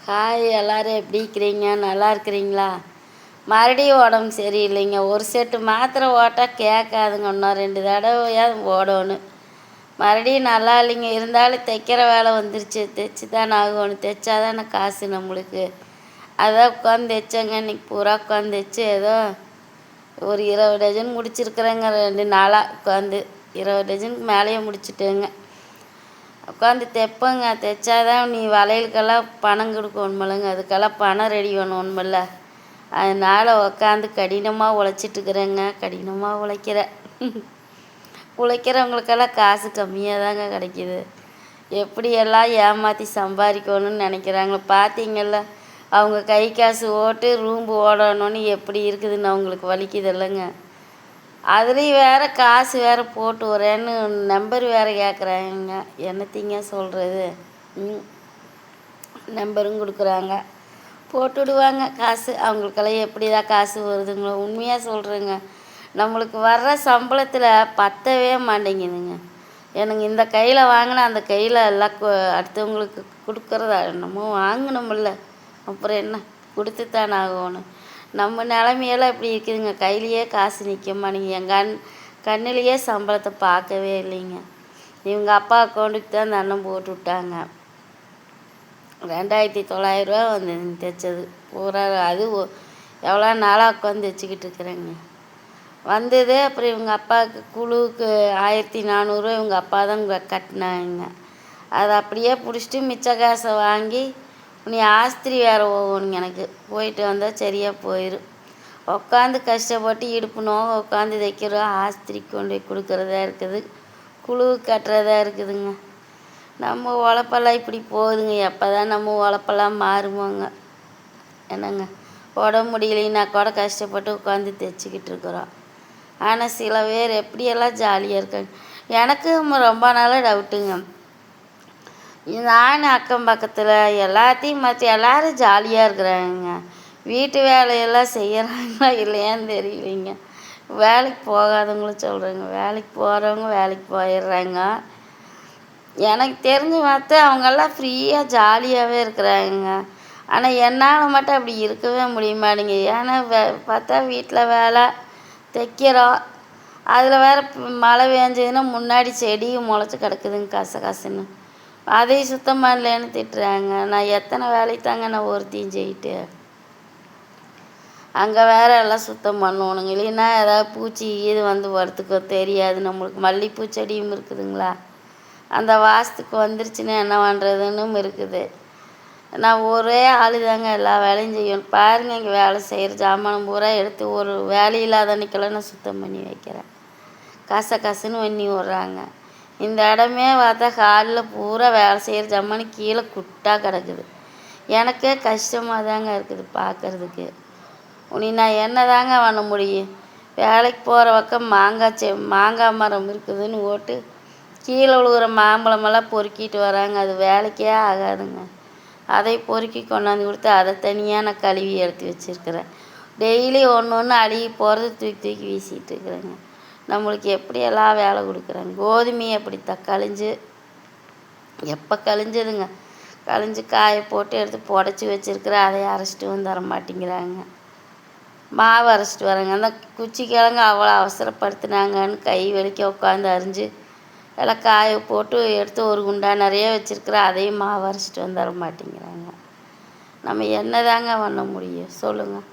Hi, எல்லோரும் எப்படி இருக்கிறீங்க? நல்லா இருக்கிறீங்களா? மறுபடியும் உடம்பு சரியில்லைங்க. ஒரு செட்டு மாத்திரை ஓட்டால் கேட்காதுங்க. இன்னும் 2 தடவையாவது ஓடணும். மறுபடியும் நல்லா இல்லைங்க. இருந்தாலும் தைக்கிற வேலை வந்துருச்சு. தைச்சி தானே ஆகணும். தைச்சா தானே காசு நம்மளுக்கு. அதான் உட்காந்து தைச்சேங்க. இன்றைக்கி பூரா உட்காந்து தைச்சி ஏதோ ஒரு 20 டஜன் முடிச்சிருக்கிறேங்க. 2 நாளாக உட்காந்து 20 டஜனுக்கு மேலேயே முடிச்சுட்டேங்க. உட்காந்து தைப்பேங்க. தைச்சாதான் நீ வளையலுக்கெல்லாம் பணம் கொடுக்கணுமில்லங்க. அதுக்கெல்லாம் பணம் ரெடி பண்ணணுமில்ல. அதனால் உட்காந்து கடினமாக உழைச்சிட்ருக்குறேங்க. கடினமாக உழைக்கிறவங்களுக்கெல்லாம் காசு கம்மியாக தாங்க கிடைக்கிது. எப்படியெல்லாம் ஏமாற்றி சம்பாதிக்கணும்னு நினைக்கிறாங்களோ பார்த்தீங்கள்ல. அவங்க கை காசு ஓட்டு ரூம்பு ஓடணுன்னு எப்படி இருக்குதுன்னு அவங்களுக்கு வலிக்குது இல்லைங்க. அதுலேயும் வேறு காசு வேறு போட்டு வரேன்னு நம்பர் வேறு கேட்குறாங்க. என்னத்திங்க சொல்கிறது. நம்பரும் கொடுக்குறாங்க, போட்டுவிடுவாங்க காசு. அவங்களுக்கெல்லாம் எப்படி தான் காசு வருதுங்களோ. உண்மையாக சொல்கிறேங்க. நம்மளுக்கு வர்ற சம்பளத்தில் பத்தவே மாட்டேங்குதுங்க. எனக்கு இந்த கையில் வாங்கினா அந்த கையில் எல்லாம் அடுத்தவங்களுக்கு கொடுக்குறதா என்னமோ வாங்கணுமில்ல. அப்புறம் என்ன, கொடுத்து தானே ஆகணும். நம்ம நிலமையெல்லாம் இப்படி இருக்குதுங்க. கையிலையே காசு நிற்க மாட்டேங்க. என் கண்ணிலேயே சம்பளத்தை பார்க்கவே இல்லைங்க. இவங்க அப்பா அக்கௌண்ட்டுக்கு தான் அந்த அண்ணன் போட்டு விட்டாங்க. 2900 ரூபா வந்து தைச்சது பூரா. அது எவ்வளோ நாளாக உட்காந்து தைச்சிக்கிட்டு இருக்கிறேங்க. வந்தது. அப்புறம் இவங்க அப்பாவுக்கு குழுவுக்கு 1400 இவங்க அப்பா தான் கட்டினாங்க. அதை அப்படியே பிடிச்சிட்டு மிச்ச காசை வாங்கி நீ ஆஸ்திரி வேறு போகணுங்க. எனக்கு போயிட்டு வந்தால் சரியாக போயிடும். உட்காந்து கஷ்டப்பட்டு இடுப்புனோம் உட்காந்து தைக்கிறோம். ஆஸ்திரி கொண்டு போய் கொடுக்குறதா இருக்குது, குழுவுக்கு கட்டுறதா இருக்குதுங்க. நம்ம உழப்பெல்லாம் இப்படி போகுதுங்க. எப்போ தான் நம்ம உழப்பெல்லாம் மாறுவோங்க. என்னங்க, உடம்பு முடியலைன்னா கூட கஷ்டப்பட்டு உட்காந்து தைச்சிக்கிட்டு இருக்கிறோம். ஆனால் சில பேர் எப்படியெல்லாம் ஜாலியாக இருக்காங்க. எனக்கு ரொம்ப நாளாக டவுட்டுங்க. நான் அக்கம் பக்கத்தில் எல்லாத்தையும் மற்ற எல்லோரும் ஜாலியாக இருக்கிறாங்க. வீட்டு வேலையெல்லாம் செய்கிறாங்களா இல்லையான்னு தெரியலைங்க. வேலைக்கு போகாதவங்களும் சொல்கிறாங்க. வேலைக்கு போகிறவங்க வேலைக்கு போயிடுறாங்க. எனக்கு தெரிஞ்சு பார்த்து அவங்கெல்லாம் ஃப்ரீயாக ஜாலியாகவே இருக்கிறாங்க. ஆனால் என்னால் மட்டும் அப்படி இருக்கவே முடிய மாட்டேங்க. ஏன்னா பார்த்தா வீட்டில் வேலை தைக்கிறோம். அதில் வேறு மழை பெஞ்சதுன்னா முன்னாடி செடியும் முளைச்சி கிடக்குதுங்க கசகசன்னு. அதையும் சுத்தம் பண்ணலன்னு திட்டுறாங்க. நான் எத்தனை வேலைக்கு தாங்க நான் ஒருத்தையும் செய்யிட்டு அங்கே வேறு எல்லாம் சுத்தம் பண்ணணுங்க. இல்லைன்னா ஏதாவது பூச்சி இது வந்து வரத்துக்கோ தெரியாது நம்மளுக்கு. மல்லிகைப்பூ செடியும் இருக்குதுங்களா, அந்த வாசத்துக்கு வந்துருச்சுன்னா என்ன பண்ணுறதுன்னு இருக்குது. நான் ஒரே ஆள் தாங்க எல்லா வேலையும் செய்யணும். பாருங்கள், இங்கே வேலை செய்கிற ஜாமான் பூரா எடுத்து ஒரு வேலை இல்லாத அன்றைக்கெல்லாம் நான் சுத்தம் பண்ணி வைக்கிறேன். கசன்னு பண்ணி விட்றாங்க. இந்த இடமே பார்த்தா ஹாலில் பூரா வேலை செய்கிற ஜாமான் கீழே குட்டாக கிடக்குது. எனக்கே கஷ்டமாக தாங்க இருக்குது பார்க்குறதுக்கு. உனி நான் என்ன தாங்க பண்ண முடியும். வேலைக்கு போகிற பக்கம் மாங்காய் மரம் இருக்குதுன்னு ஓட்டு கீழே விழுகிற மாம்பழமெல்லாம் பொறுக்கிட்டு வராங்க. அது வேலைக்கே ஆகாதுங்க. அதை பொறுக்கி கொண்டாந்து கொடுத்து அதை தனியாக நான் கழுவி எடுத்து வச்சுருக்கிறேன். டெய்லி ஒன்று அழுகி போகிறது தூக்கி வீசிகிட்டு இருக்கிறேங்க. நம்மளுக்கு எப்படியெல்லாம் வேலை கொடுக்குறாங்க. கோதுமையை அப்படித்தான் கழிஞ்சு எப்போ கழிஞ்சதுங்க. கழிஞ்சு காய போட்டு எடுத்து புடச்சி வச்சுருக்கிறேன். அதை அரைச்சிட்டு வந்து தர மாட்டேங்கிறாங்க. மாவு அரைச்சிட்டு வரேங்க. அந்த குச்சி கிழங்கு அவ்வளோ அவசரப்படுத்தினாங்கன்னு கை வலிக்க உட்காந்து அரிஞ்சு எல்லாம் காய போட்டு எடுத்து ஒரு குண்டா நிறைய வச்சுருக்கிறேன். அதையும் மாவு அரைச்சிட்டு வந்து தர மாட்டேங்கிறாங்க. நம்ம என்ன தாங்க பண்ண முடியும் சொல்லுங்கள்.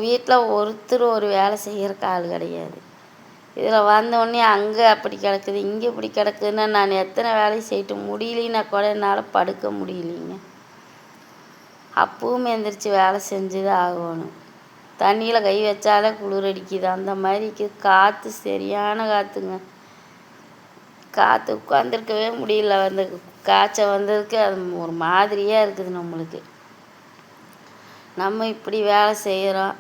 வீட்டில் ஒருத்தர் ஒரு வேலை செய்கிறக்கு ஆள் கிடையாது. இதில் வந்தோடனே அங்கே அப்படி கிடக்குது இங்கே இப்படி கிடக்குதுன்னா நான் எத்தனை வேலையும் செய்யிட்டு முடியலைன்னா கூட என்னால் படுக்க முடியலைங்க. அப்பவும் எந்திரிச்சு வேலை செஞ்சு தான் ஆகணும். தண்ணியில் கை வச்சாலே குளிர் அடிக்குது. அந்த மாதிரிக்கு காற்று சரியான காற்றுங்க. காற்று உட்காந்துருக்கவே முடியல. வந்து காய்ச்சல் வந்ததுக்கு அது ஒரு மாதிரியாக இருக்குது நம்மளுக்கு. நம்ம இப்படி வேலை செய்கிறோம்.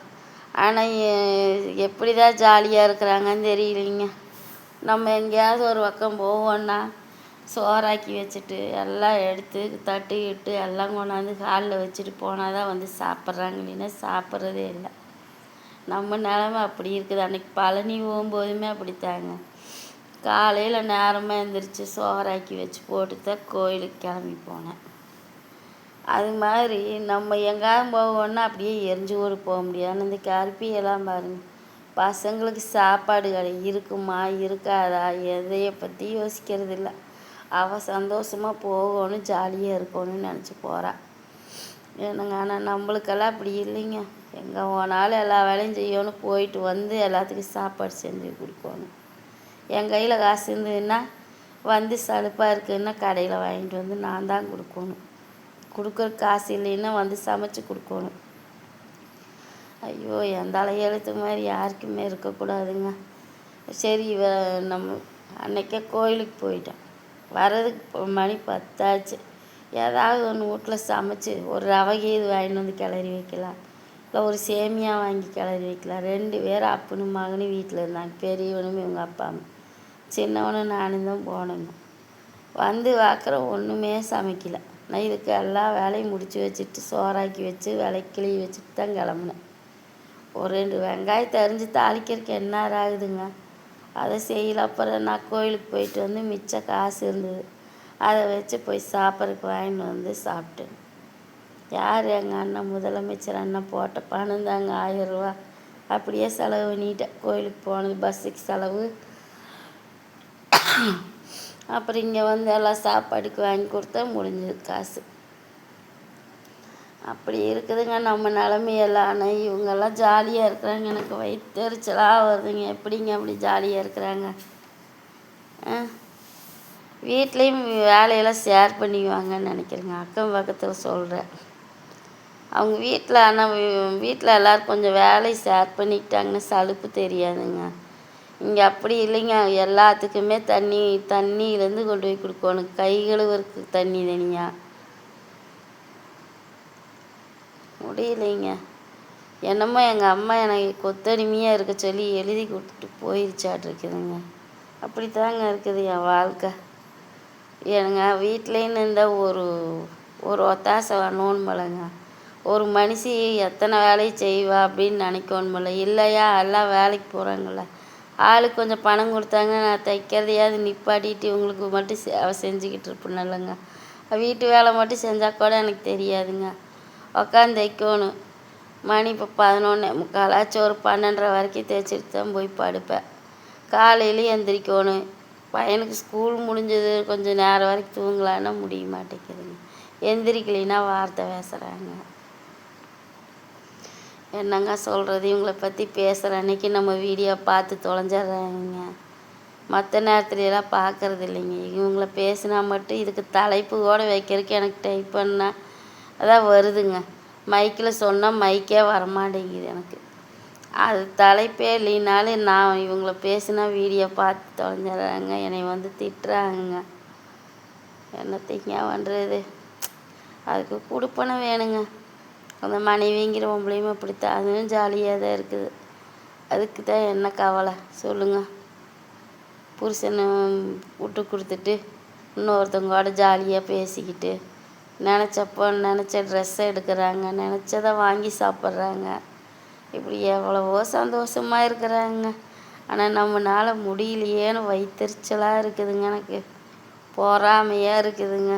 ஆனால் எப்படி தான் ஜாலியாக இருக்கிறாங்கன்னு தெரியலைங்க. நம்ம எங்கேயாவது ஒரு பக்கம் போவோன்னா சோறாக்கி வச்சுட்டு எல்லாம் எடுத்து தட்டு இட்டு எல்லாம் கொண்டாந்து ஹாலில் வச்சுட்டு போனால் தான் வந்து சாப்பிட்றாங்க. இல்லைன்னா சாப்பிட்றதே இல்லை. நம்ம நிலமை அப்படி இருக்குது. அன்றைக்கி பழனி போகும்போதுமே அப்படித்தாங்க. காலையில் நேரமாக எழுந்திரிச்சு சோறாக்கி வச்சு போட்டு தான் கோயிலுக்கு கிளம்பி போனேன். அது மாதிரி நம்ம எங்கேயாவது போகணுன்னா அப்படியே எரிஞ்சு கூட போக முடியாது. இந்த கருப்பியெல்லாம் பாருங்க, பசங்களுக்கு சாப்பாடு இருக்குமா இருக்காதா எதையை பற்றி யோசிக்கிறது இல்லை. அவள் சந்தோஷமாக போகணும், ஜாலியாக இருக்கணும்னு நினச்சி போகிறா. என்னங்க, ஆனால் நம்மளுக்கெல்லாம் அப்படி இல்லைங்க. எங்கே போனாலும் எல்லா வேலையும் செய்யணும், போயிட்டு வந்து எல்லாத்துக்கும் சாப்பாடு செஞ்சு கொடுக்கணும். என் கையில் காசு இருந்ததுன்னா வந்து சலுப்பாக இருக்குதுன்னா கடையில் வாங்கிட்டு வந்து நான் தான் கொடுக்கணும். கொடுக்குற காசு இல்லைன்னா வந்து சமைச்சு கொடுக்கணும். ஐயோ, எந்த எழுத்து மாதிரி யாருக்குமே இருக்கக்கூடாதுங்க. சரி, நம்ம அன்னைக்கே கோயிலுக்கு போயிட்டோம். வர்றதுக்கு மணி 10 ஆச்சு. ஏதாவது ஒன்று வீட்டில் சமைச்சு ஒரு ரவை இது வாங்கிட்டு வந்து கிளறி வைக்கலாம், இல்லை ஒரு சேமியா வாங்கி கிளறி வைக்கலாம். 2 பேரும் அப்பனும் மகனும் வீட்டில் இருந்தாங்க. பெரியவனும் இவங்க அப்பா அம்மா, சின்னவனும் நானும் தான் போனோங்க. வந்து பார்க்குற ஒன்றுமே சமைக்கல. நான் இதுக்கு எல்லா வேலையும் முடித்து வச்சுட்டு சோறாக்கி வச்சு கிளி வச்சுட்டு தான் கிளம்புனேன். ஒரு 2 வெங்காயத்தை அரிஞ்சு தாளிக்கிறதுக்கு என்ன ஆகுதுங்க, அதை செய்யல. அப்புறம் நான் கோயிலுக்கு போயிட்டு வந்து மிச்சம் காசு இருந்தது, அதை வச்சு போய் சாப்பிட்றதுக்கு வாங்கிட்டு வந்து சாப்பிட்டேன். யார் எங்கள் அண்ணன் முதலமைச்சர் அண்ணன் போட்ட பணம் தாங்க 1000 ரூபா. அப்படியே செலவு பண்ணிட்டேன். கோயிலுக்கு போனது, பஸ்ஸுக்கு செலவு, அப்புறம் இங்கே வந்து எல்லாம் சாப்பாடுக்கு வாங்கி கொடுத்தா முடிஞ்சது காசு. அப்படி இருக்குதுங்க நம்ம நிலமையெல்லாம். ஆனால் இவங்கெல்லாம் ஜாலியாக இருக்கிறாங்க. எனக்கு வயிற்றெரிச்சலாக வருதுங்க. எப்படிங்க அப்படி ஜாலியாக இருக்கிறாங்க? வீட்லேயும் வேலையெல்லாம் ஷேர் பண்ணிக்குவாங்கன்னு நினைக்கிறேங்க. அக்கம் பக்கத்தில் சொல்கிறேன். அவங்க வீட்டில், ஆனால் வீட்டில் எல்லோரும் கொஞ்சம் வேலையை ஷேர் பண்ணிக்கிட்டாங்கன்னு சலுப்பு தெரியாதுங்க. இங்கே அப்படி இல்லைங்க. எல்லாத்துக்குமே தண்ணியிலேருந்து கொண்டு போய் கொடுக்கணும். கை கழுவுறதுக்கு தண்ணி தனியாக முடியலைங்க. என்னமோ எங்கள் அம்மா எனக்கு கொத்தடிமையாக இருக்க சொல்லி எழுதி கொடுத்துட்டு போயிருச்சாட்ருக்குதுங்க. அப்படி தாங்க இருக்குது என் வாழ்க்கை. ஏங்க, வீட்லேன்னு இருந்தால் ஒரு ஒத்தாசை வரணும்னு போலங்க. ஒரு மனுஷி எத்தனை வேலையை செய்வா அப்படின்னு நினைக்கணும் போல. இல்லையா, எல்லாம் வேலைக்கு போகிறாங்கள, ஆளுக்கு கொஞ்சம் பணம் கொடுத்தாங்க, நான் தைக்கிறதையாவது நிப்பாட்டிட்டு இவங்களுக்கு மட்டும் சேவை செஞ்சுக்கிட்டு இருப்பேன் இல்லைங்க. வீட்டு வேலை மட்டும் செஞ்சால் கூட எனக்கு தெரியாதுங்க. உக்காந்து தைக்கணும். மணி இப்போ 11:45 ஆச்சு. ஒரு 12:30 வரைக்கும் தைச்சிட்டு தான் போய் படுப்பேன். காலையிலையும் எந்திரிக்கணும். பையனுக்கு ஸ்கூல் முடிஞ்சது, கொஞ்சம் நேரம் வரைக்கும் தூங்கலான்னா முடிய மாட்டேங்குதுங்க. எந்திரிக்கலைன்னா வார்த்தை பேசுகிறாங்க. என்னங்க சொல்கிறது, இவங்களை பற்றி பேசுகிற அன்றைக்கி நம்ம வீடியோ பார்த்து தொலைஞ்சிட்றாங்க. மற்ற நேரத்துலலாம் பார்க்குறது இல்லைங்க. இவங்கள பேசினா மட்டும் இதுக்கு தலைப்பு கூட வைக்கிறதுக்கு எனக்கு டைப் பண்ணால் அதான் வருதுங்க. மைக்கில் சொன்னால் மைக்கே வரமாட்டேங்குது எனக்கு. அது தலைப்பே இல்லைனாலும் நான் இவங்கள பேசினா வீடியோ பார்த்து தொலைஞ்சிட்றாங்க. என்னை வந்து திட்டுறாங்க. என்னத்தைங்க பண்ணுறது? அதுக்கு கொடுப்பனை வேணுங்க. அந்த மனைவிங்கிற பொம்பளையும் அப்படித்தான், அதுவும் ஜாலியாக தான் இருக்குது. அதுக்கு தான் என்ன கவலை சொல்லுங்கள்? புருஷனை விட்டு கொடுத்துட்டு இன்னொருத்தவங்களோட ஜாலியாக பேசிக்கிட்டு நினச்சப்போ நினச்ச ட்ரெஸ்ஸை எடுக்கிறாங்க, நினச்சதை வாங்கி சாப்பிட்றாங்க. இப்படி எவ்வளவோ சந்தோஷமாக இருக்கிறாங்க. ஆனால் நம்மளால் முடியலையேன்னு வயிற்றெரிச்சலாக இருக்குதுங்க. எனக்கு பொறாமையாக இருக்குதுங்க.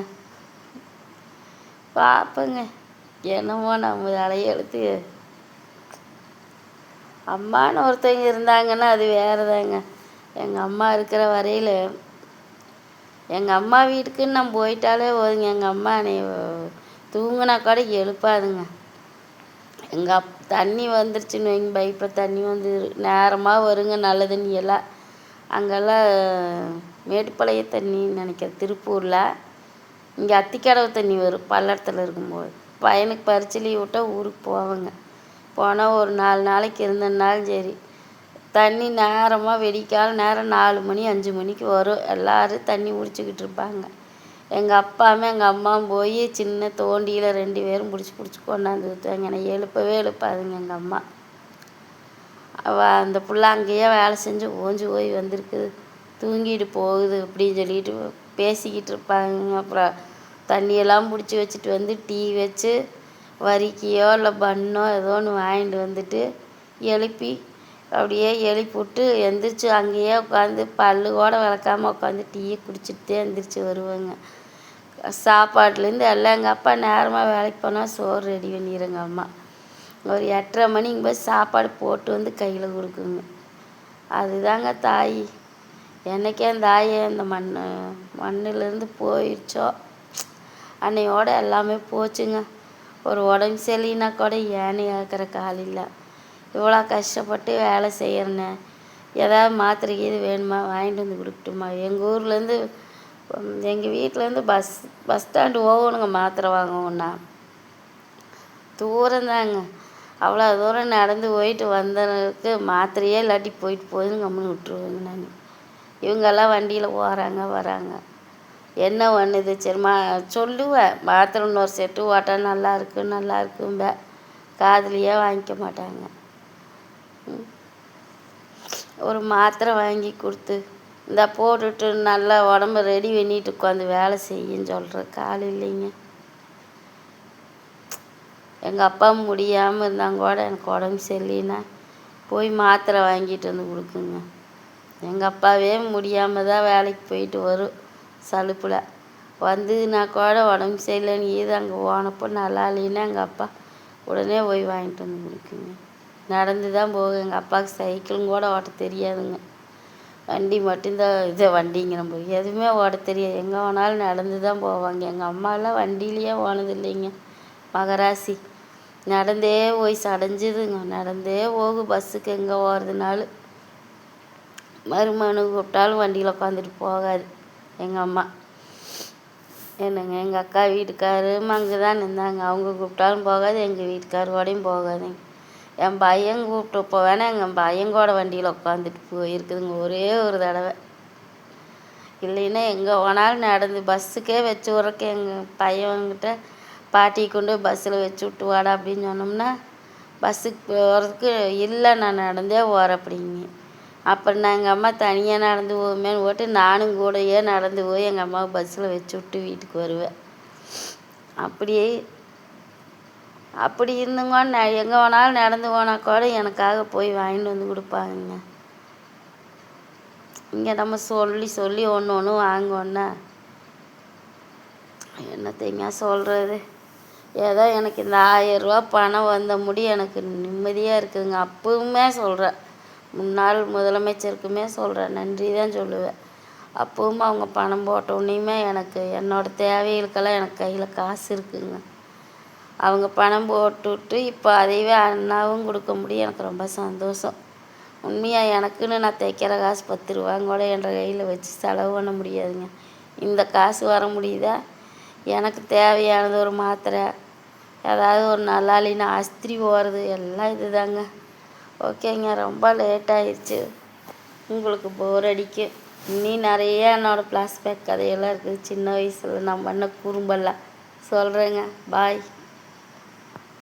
பார்ப்போங்க, என்னமோ நம்ம தலையெழுத்து. அம்மான்னு ஒருத்தவங்க இருந்தாங்கன்னா அது வேறு தாங்க. எங்கள் அம்மா இருக்கிற வரையில், எங்கள் அம்மா வீட்டுக்குன்னு நான் போயிட்டாலே போதுங்க, எங்கள் அம்மா என்னை தூங்கினா கூட எழுப்பாதுங்க. தண்ணி வந்துருச்சுன்னு வைங்க, பைப்பில் தண்ணி வந்து நேரமாக வருங்க. நல்ல தண்ணி எல்லாம் அங்கெல்லாம் மேட்டுப்பாளைய தண்ணின்னு நினைக்கிறேன், திருப்பூரில். இங்கே அத்திக்கடவு தண்ணி வரும் பல்லடத்தில் இருக்கும்போது. பையனுக்கு பரிட்சை லீவ் விட்டால் ஊருக்கு போவேங்க. போனால் ஒரு 4 நாளைக்கு இருந்தனாலும் சரி, தண்ணி நேரமாக வெடிக்கால நேரம் 4 மணி 5 மணிக்கு வரும். எல்லோரும் தண்ணி பிடிச்சிக்கிட்டு இருப்பாங்க. எங்கள் அப்பாவும் எங்கள் அம்மாவும் போய் சின்ன தோண்டியில் 2 பேரும் பிடிச்சி கொண்டாந்து ஊற்றுவாங்க. என்னை எழுப்பவே எழுப்பாதுங்க எங்கள் அம்மா. அந்த புள்ள அங்கேயே வேலை செஞ்சு ஓஞ்சி போய் வந்திருக்குது, தூங்கிட்டு போகுது அப்படின்னு சொல்லிட்டு பேசிக்கிட்டு இருப்பாங்க. அப்புறம் தண்ணியெல்லாம் பிடிச்சி வச்சுட்டு வந்து டீ வச்சு வரிக்கையோ இல்லை பன்னோ ஏதோ ஒன்று வாங்கிட்டு வந்துட்டு எழுப்பி அப்படியே எழுப்பிவிட்டு எந்திரிச்சு அங்கேயே உட்காந்து பல்லு கூட விளக்காமல் உட்காந்து டீயை குடிச்சிட்டு எந்திரிச்சு வருவேங்க. சாப்பாட்டுலேருந்து எல்லாம் எங்கள் அப்பா நேரமாக வேலைக்கு போனால் சோறு ரெடி பண்ணிடுங்க அம்மா. ஒரு 8:30 மணிக்கு போய் சாப்பாடு போட்டு வந்து கையில் கொடுக்குங்க. அதுதாங்க தாய். என்றைக்கே அந்த தாயை அந்த மண்ணிலேருந்து போயிடுச்சோ அன்னையோட எல்லாமே போச்சுங்க. ஒரு உடம்பு சரியில்லைனா கூட ஏன்னு கேட்குற கால் இல்லை. இவ்வளோ கஷ்டப்பட்டு வேலை செய்கிறேன்னு ஏதாவது மாத்திரை இது வேணுமா வாங்கிட்டு வந்து கொடுக்கட்டுமா? எங்கள் ஊர்லேருந்து எங்கள் வீட்டிலேருந்து பஸ் ஸ்டாண்டு போகணுங்க மாத்திரை வாங்கணுன்னா. தூரந்தாங்க. அவ்வளோ தூரம் நடந்து போயிட்டு வந்ததுக்கு மாத்திரையே இல்லாட்டி போயிட்டு போகுதுன்னு கம்முன்னு விட்டுருவேங்க நான். இவங்கெல்லாம் வண்டியில் போகிறாங்க வராங்க. என்ன பண்ணுது சரிம்மா சொல்லுவேன். மாத்திரை இன்னொரு செட்டு ஓட்டால் நல்லா இருக்கும்ப. காதுலையே வாங்கிக்க மாட்டாங்க. ஒரு மாத்திரை வாங்கி கொடுத்து இந்த போட்டுட்டு நல்லா உடம்பு ரெடி பண்ணிட்டு உட்காந்து வேலை செய்யுன்னு சொல்கிற கால் இல்லைங்க. எங்கள் அப்பா முடியாமல் இருந்தாங்க கூட எனக்கு உடம்பு சரியில்லைன்னா போய் மாத்திரை வாங்கிட்டு வந்து கொடுக்குங்க. எங்கள் அப்பாவே முடியாமல் தான் வேலைக்கு போயிட்டு வரும் சலுப்பில். வந்ததுன்னா கூட உடம்பு சரியில்லைன்னு இது அங்கே போனப்போ நல்லா இல்லைன்னா எங்கள் அப்பா உடனே போய் வாங்கிட்டு வந்து கொடுக்குங்க. நடந்து தான் போகும். எங்கள் அப்பாவுக்கு சைக்கிளும் கூட ஓட்ட தெரியாதுங்க. வண்டி மட்டும்தான் வண்டிங்கிற போய் எதுவுமே ஓட்ட தெரியாது. எங்கே போனாலும் நடந்து தான் போவாங்க. எங்கள் அம்மாலாம் வண்டியிலையே போனது இல்லைங்க. மகராசி நடந்தே போய் சடைஞ்சிதுங்க. நடந்தே போகும் பஸ்ஸுக்கு எங்கே போகிறதுனாலும். மருமகனுக்கு கூப்பிட்டாலும் வண்டியில் உட்காந்துட்டு போகாது எங்கள் அம்மா. என்னங்க எங்கள் அக்கா வீட்டுக்காரும் அங்கே தான் இருந்தாங்க. அவங்க கூப்பிட்டாலும் போகாது, எங்கள் வீட்டுக்காரோடையும் போகாதுங்க. என் பையன் கூப்பிட்டு போவேன்னா எங்கள் பையங்கூட வண்டியில் உட்காந்துட்டு போயிருக்குதுங்க ஒரே ஒரு தடவை. இல்லைன்னா எங்கே போனாலும் நடந்து பஸ்ஸுக்கே வச்சு விட்றக்கு எங்கள் பையன்கிட்ட பாட்டி கொண்டு பஸ்ஸில் வச்சு விட்டு வாடா அப்படின்னு சொன்னோம்னா பஸ்ஸுக்கு போகிறதுக்கு இல்லை நான் நடந்தே போகிறேன் அப்படிங்க. அப்புறம் நான் எங்கள் அம்மா தனியாக நடந்து போவேன்னு போட்டு நானும் கூடயே நடந்து போய் எங்கள் அம்மாவை பஸ்ஸில் வச்சு விட்டு வீட்டுக்கு வருவேன். அப்படி இருந்துங்க நான் எங்கே போனாலும் நடந்து போனால் கூட எனக்காக போய் வாங்கிட்டு வந்து கொடுப்பாங்க. இங்கே நம்ம சொல்லி ஒன்று வாங்கோன்னா என்னத்தைங்க சொல்கிறது. ஏதோ எனக்கு இந்த 1000 ரூபா பணம் வந்த முடி எனக்கு நிம்மதியாக இருக்குதுங்க. அப்பவுமே சொல்கிறேன், முன்னாள் முதலமைச்சருக்குமே சொல்கிறேன், நன்றி தான் சொல்லுவேன். அப்பவும் அவங்க பணம் போட்டோன்னையுமே எனக்கு என்னோடய தேவைகளுக்கெல்லாம் எனக்கு கையில் காசு இருக்குதுங்க. அவங்க பணம் போட்டுவிட்டு இப்போ அதையவே அண்ணாவும் கொடுக்க முடியும். எனக்கு ரொம்ப சந்தோஷம். உண்மையாக எனக்குன்னு நான் தைக்கிற காசு 10 ரூபாங்க கூட என்ற கையில் வச்சு செலவு பண்ண முடியாதுங்க. இந்த காசு வர முடியுதா? எனக்கு தேவையானது ஒரு மாத்திரை, ஏதாவது ஒரு நல்லா இல்லைன்னா அஸ்திரி போகிறது எல்லாம் இது தாங்க. ஓகேங்க, ரொம்ப லேட் ஆயிடுச்சு. உங்களுக்கு போர் அடிக்கும். இன்னும் நிறைய என்னோடய ஃப்ளாஷ்பேக் கதையெல்லாம் இருக்குது. சின்ன வயசில் நான் பண்ண குறும்பெல்லாம் சொல்கிறேங்க. பாய்.